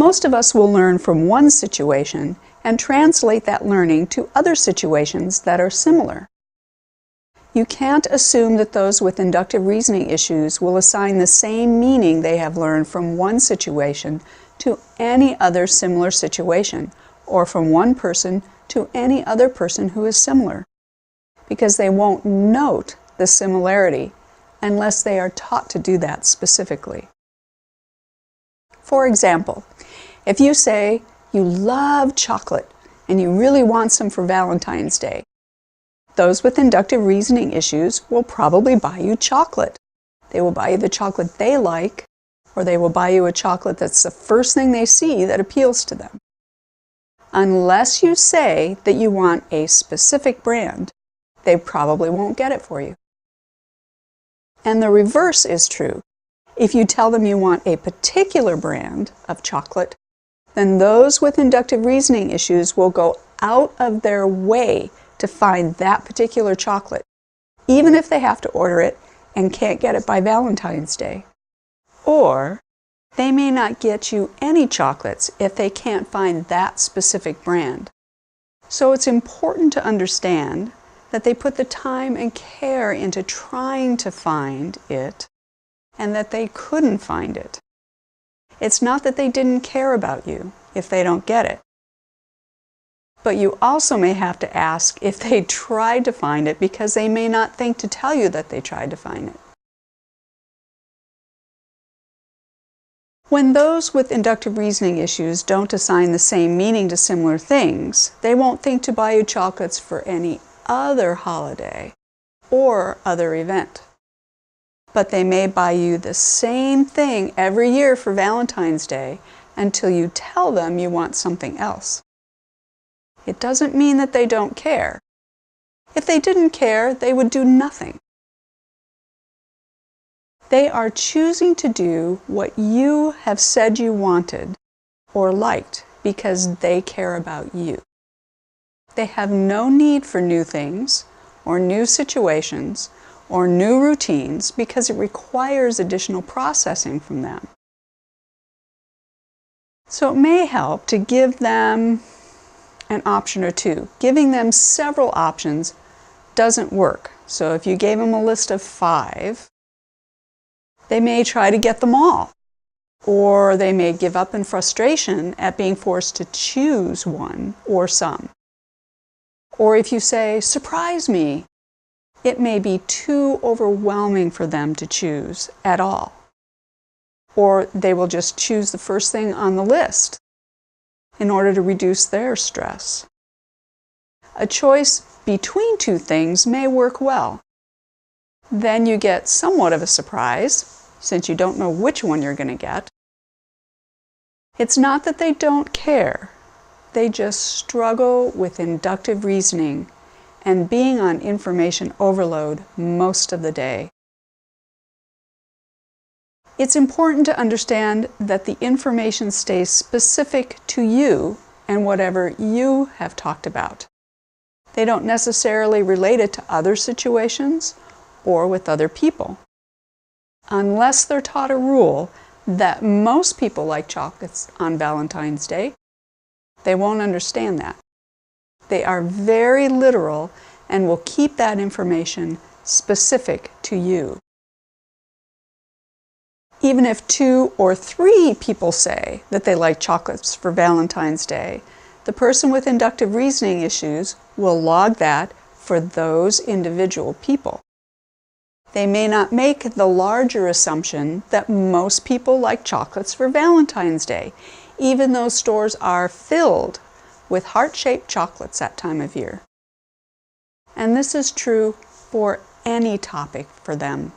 Most of us will learn from one situation and translate that learning to other situations that are similar. You can't assume that those with inductive reasoning issues will assign the same meaning they have learned from one situation to any other similar situation, or from one person to any other person who is similar, because they won't note the similarity unless they are taught to do that specifically. For example, if you say you love chocolate and you really want some for Valentine's Day, those with inductive reasoning issues will probably buy you chocolate. They will buy you the chocolate they like, or they will buy you a chocolate that's the first thing they see that appeals to them. Unless you say that you want a specific brand, they probably won't get it for you. And the reverse is true. If you tell them you want a particular brand of chocolate, then those with inductive reasoning issues will go out of their way to find that particular chocolate, even if they have to order it and can't get it by Valentine's Day. Or they may not get you any chocolates if they can't find that specific brand. So it's important to understand that they put the time and care into trying to find it, and that they couldn't find it. It's not that they didn't care about you if they don't get it. But you also may have to ask if they tried to find it, because they may not think to tell you that they tried to find it. When those with inductive reasoning issues don't assign the same meaning to similar things, they won't think to buy you chocolates for any other holiday or other event. But they may buy you the same thing every year for Valentine's Day until you tell them you want something else. It doesn't mean that they don't care. If they didn't care, they would do nothing. They are choosing to do what you have said you wanted or liked because they care about you. They have no need for new things or new situations or new routines because it requires additional processing from them. So it may help to give them an option or two. Giving them several options doesn't work. So if you gave them a list of 5, they may try to get them all, or they may give up in frustration at being forced to choose one or some. Or if you say, "Surprise me," it may be too overwhelming for them to choose at all. Or they will just choose the first thing on the list in order to reduce their stress. A choice between 2 things may work well. Then you get somewhat of a surprise, since you don't know which one you're going to get. It's not that they don't care. They just struggle with inductive reasoning and being on information overload most of the day. It's important to understand that the information stays specific to you and whatever you have talked about. They don't necessarily relate it to other situations or with other people. Unless they're taught a rule that most people like chocolates on Valentine's Day, they won't understand that. They are very literal and will keep that information specific to you. Even if 2 or 3 people say that they like chocolates for Valentine's Day, the person with inductive reasoning issues will log that for those individual people. They may not make the larger assumption that most people like chocolates for Valentine's Day, even though stores are filled with heart-shaped chocolates that time of year. And this is true for any topic for them.